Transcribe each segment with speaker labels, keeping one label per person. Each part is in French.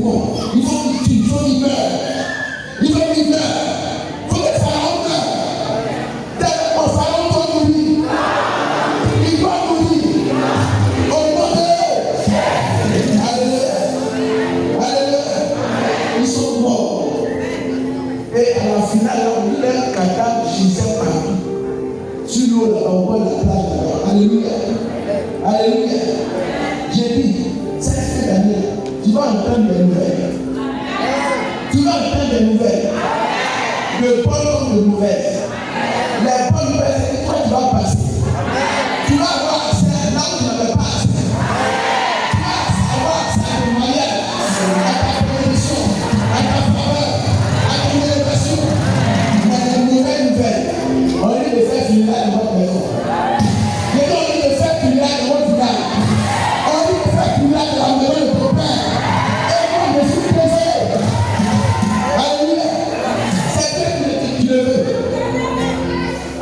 Speaker 1: mouvement. Il faut qu'il meure. Il faut qu'il meure. Il faut que Pharaon meure. Tellement Pharaon doit mourir. Il doit mourir. Au nom de Alléluia. Alléluia. Ils sont morts. Et à la finale, leur cadavre gisait partout. Sur l'eau, là, on voit la plage là-bas. Alléluia. Alléluia. J'ai dit, cette année, tu vas entendre des nouvelles. Tu vas entendre des nouvelles. De bonnes comme de mauvaises. Les bonnes nouvelles, c'est que toi, tu vas passer. Tu vas avoir accès là où tu n'avais pas accès. Tu vas avoir accès à ton mariage, à ta bénédiction, à ta faveur, à ton élévation. Mais les mauvaises nouvelles, on dit de faire finir dans votre maison. Mais on dit de faire finir dans votre village. On dit de faire finir dans la maison de ton père. Et moi, je suis posé. Alléluia. C'est Dieu qui le veut.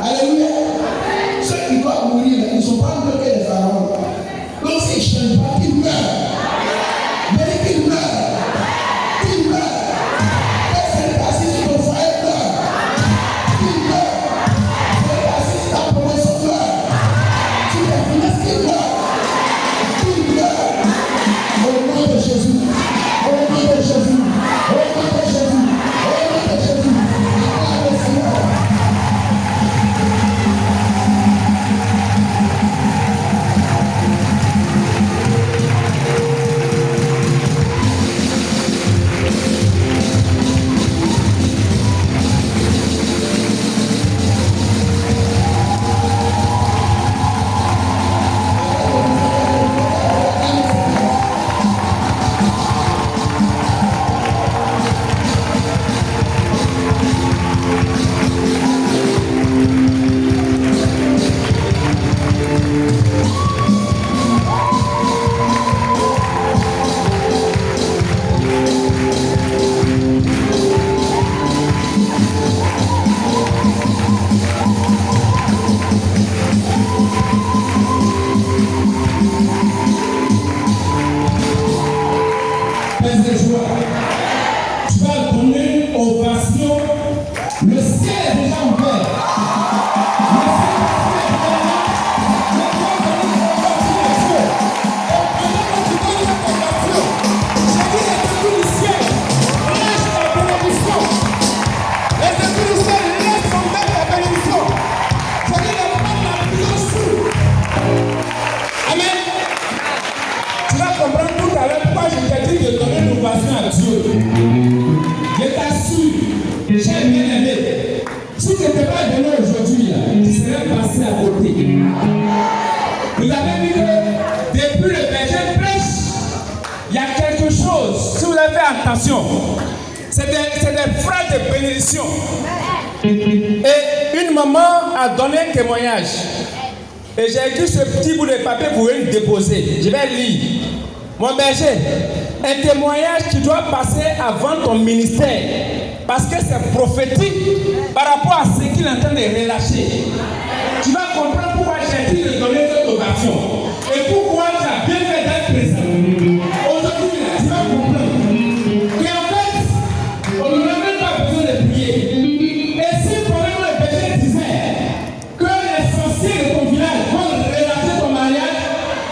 Speaker 1: Alléluia. Ceux qui doivent mourir, ils ne sont pas mieux que les pharaons. Donc s'ils ne changent pas, qu'ils meurent. Mais qu'ils meurent. Qu'ils meurent. Que c'est assis sur ton foyer meurt. Qu'ils meurent. C'est assis sur ta promotion meurt. Tu les finances qu'ils meurent. Qu'ils meurent. Au nom de Jésus. Au nom de Jésus. Au nom de Jésus. Au nom de Jésus. Acclame le Seigneur. Pèse de joie. Tu vas donner une ovation. Le ciel est déjà ouvert. Le ciel est ouvert. Mais tu vas donner une ovation à Dieu. Et pendant que tu donnes cette ovation, j'ai dit les esprits du ciel, lâche ta bénédiction. Les esprits du ciel, laisse tomber ta bénédiction. J'ai dit les femmes la prison sous. Amen. Tu vas comprendre tout à l'heure pourquoi je t'ai dit de donner une ovation à Dieu. Je t'assure, cher bien-aimé, si je ne t'ai pas donné aujourd'hui, tu serais passé à côté. Vous avez vu que depuis le berger prêche, il y a quelque chose. Si vous avez fait attention, c'est des phrases de bénédiction. Et une maman a donné un témoignage. Et j'ai écrit ce petit bout de papier pour le déposer. Je vais lire. Mon berger, un témoignage qui doit passer avant ton ministère. Parce que c'est prophétique par rapport à ce qu'il est en train de relâcher. Tu vas comprendre pourquoi j'ai dit de donner cette ovation. Et pourquoi tu as bien fait d'être présent. Aujourd'hui, tu vas comprendre qu'en fait, on n'a même pas besoin de prier. Et si pendant le berger disait que les sorciers de ton village vont relâcher ton mariage,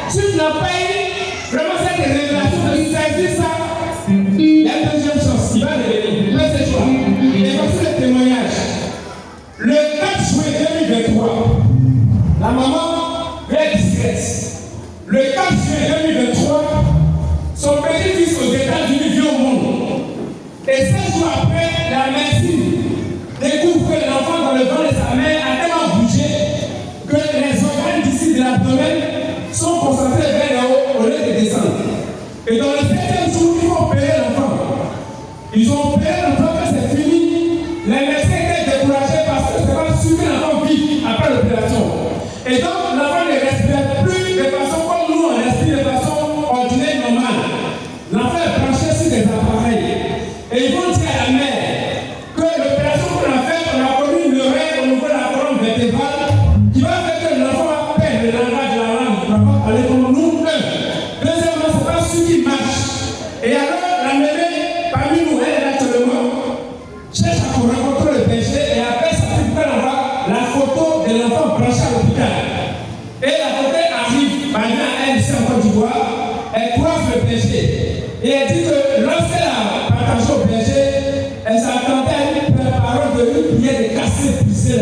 Speaker 1: si tu n'as pas eu vraiment cette révélation de saisir ça, il y a une deuxième chance, il va revenir. Laissez toi. Et voici le témoignage. Le 4 juillet 2023, la maman est discrète. Le 4 juillet 2023, son petit-fils aux États-Unis vient au monde. Et 7 jours après, la médecine découvre que l'enfant dans le ventre de sa mère a tellement bougé que les organes d'ici de l'abdomen sont concentrés vers le haut au lieu de descendre. Et dans le 7e jour, ils vont opérer l'enfant. Ils ont opéré l'enfant que c'est fini. Les médecins étaient découragés parce que c'est pas sûr que l'enfant vive après l'opération. Et donc, l'enfant ne respire plus de façon comme nous, on respire de façon ordinaire, normale. L'enfant est branché sur des appareils. Et ils vont dire à la mère que l'opération qu'on a faite, on a connu une oreille au niveau de la colonne vertébrale qui va faire que l'enfant va perdre le langage de la langue. L'enfant va aller comme nous. Deuxièmement, c'est pas sûr qu'il marche. Et alors, la mère elle croise le berger. Et elle dit que lorsqu'elle a partagé au berger, elle s'attendait à une parole de une prière de casser, de briser.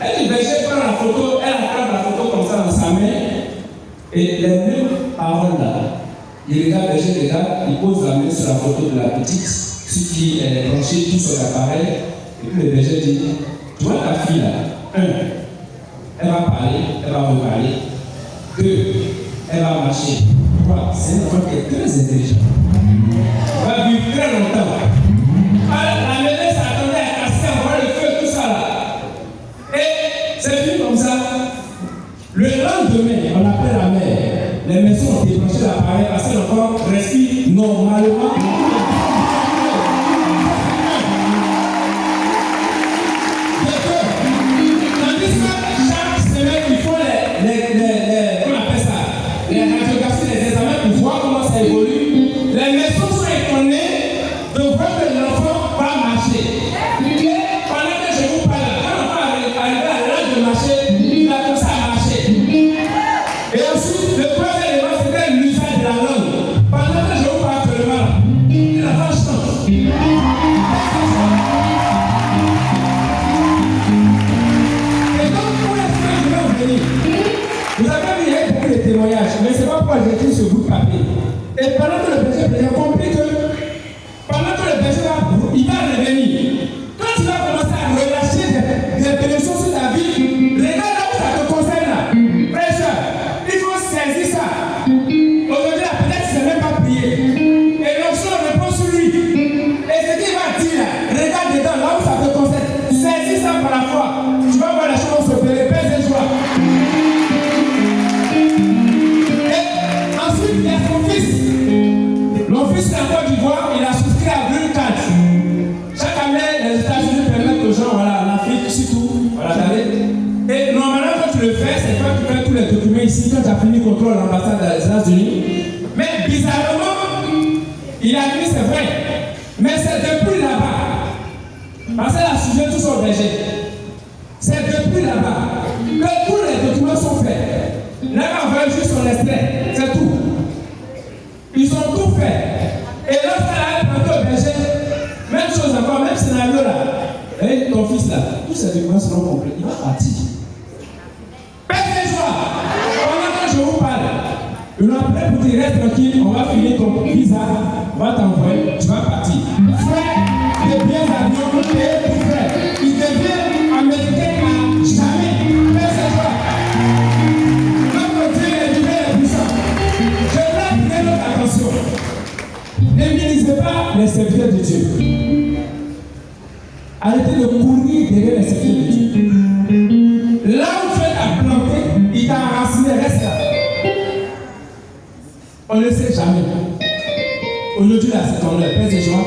Speaker 1: Elle dit, le berger prend la photo, elle attrape la photo comme ça dans sa main. Et les mêmes paroles là, il regarde, le berger regarde, il pose la main sur la photo de la petite, ce qui est branché tout sur l'appareil. Et puis le berger dit, tu vois ta fille là, elle va parler, elle va reparler. 2, elle va marcher. 3, c'est une femme qui est très intelligente. Elle va vivre très longtemps. La maîtresse s'attendait à casser, à voir le feu, tout ça là. Et c'est fini comme ça. Le lendemain, on appelle la mère. Les médecins ont débranché l'appareil parce que l'enfant respire normalement. Mais c'est pas pourquoi j'ai écrit ce bout de papier. Et pendant que le berger, j'ai compris que pendant que le berger il va revenir. Quand tu vas commencer à relâcher des bénédictions sur ta vie, regarde là où ça te concerne là. Frère, il faut saisir ça. Aujourd'hui, peut-être tu ne sais même pas prier. Et l'onction répond sur lui. Et ce qu'il va dire là, regarde dedans là où ça te concerne. Saisis ça par la foi. Tu vas voir la chose s'opérer. Paix et joie. Mon fils est en Côte d'Ivoire, il a souscrit à Green Card. Chaque année, les États-Unis permettent aux gens, voilà, en Afrique, surtout, voilà, et normalement, quand tu le fais, c'est toi qui fais tous les documents ici, quand tu as fini le contrôle à l'ambassade des États-Unis. Mais bizarrement, il a dit c'est vrai. Mais c'est depuis là-bas, parce qu'elle a suivi tout son berger. C'est depuis là-bas que tous les documents sont faits. Là, on va juste son extrait, c'est tout. Ils ont tout fait. Et lorsqu'elle a planté au berger, même chose encore, même scénario là. Et ton fils là, tous ces documents seront complets. Il va partir. Père joie. Pendant que je vous parle, une après pour dire reste tranquille, on va finir ton visa, on va t'envoyer, tu vas partir. Frère, des biens avions payés pour frère. Il devient américain à jamais. Père joie. Notre Dieu est divin et puissant. Je veux attirer notre attention. N'éminisez pas les serviteurs de Dieu. Arrêtez de courir derrière les serviteurs de Dieu. Là où Dieu t'a planté, il t'a enraciné, reste là. On ne sait jamais. Aujourd'hui, là, c'est ton heure. Père et joie.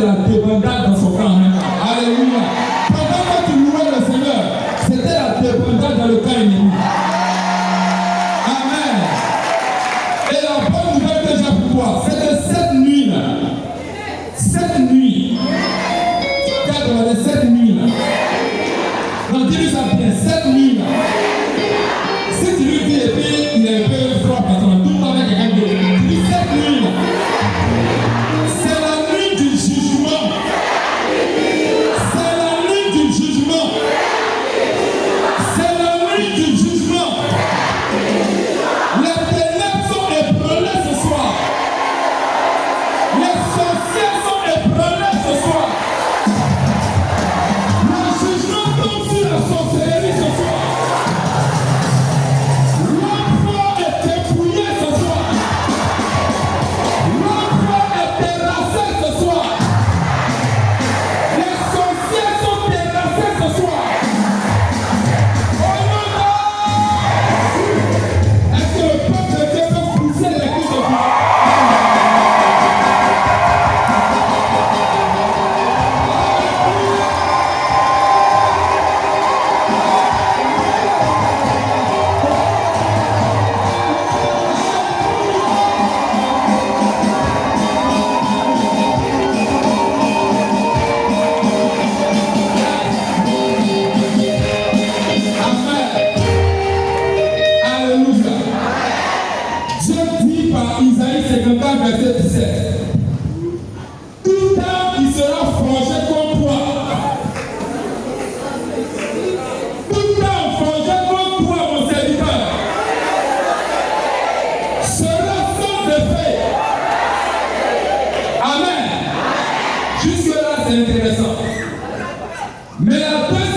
Speaker 1: c'est la débandade dans son camp en même temps. Alléluia. Pendant que tu louais le Seigneur, c'était la débandade dans le camp ennemi. Amen. Et la bonne nouvelle que j'ai pour toi, c'est que cette nuit-là, cette nuit, cette nuit-là, non, dis-lui ça bien, cette nuit-là, si tu lui dis et puis il est un peu froid parce qu'on a tout le temps avec quelqu'un d'autre, tu dis cette nuit-là, c'est la nuit du jugement. C'est la nuit du jugement. C'est la nuit du jugement. Les ténèbres sont ébranlées ce soir. Les sorciers sont ébranlés ce soir. Le jugement tombe sur la sorcellerie ce soir. L'enfant est dépouillé ce soir. L'enfant est terrassé ce soir. Les sorciers sont terrassés ce soir. Oh non, non! Est-ce que le peuple de Dieu peut pousser les coups de Dieu? Alléluia. Dieu dit par Isaïe 54, verset 17. Tout arme qui sera forgé contre toi, tout arme forgé contre toi, mon serviteur, sera sans effet. Amen. Jusque-là, c'est intéressant. Mais la deuxième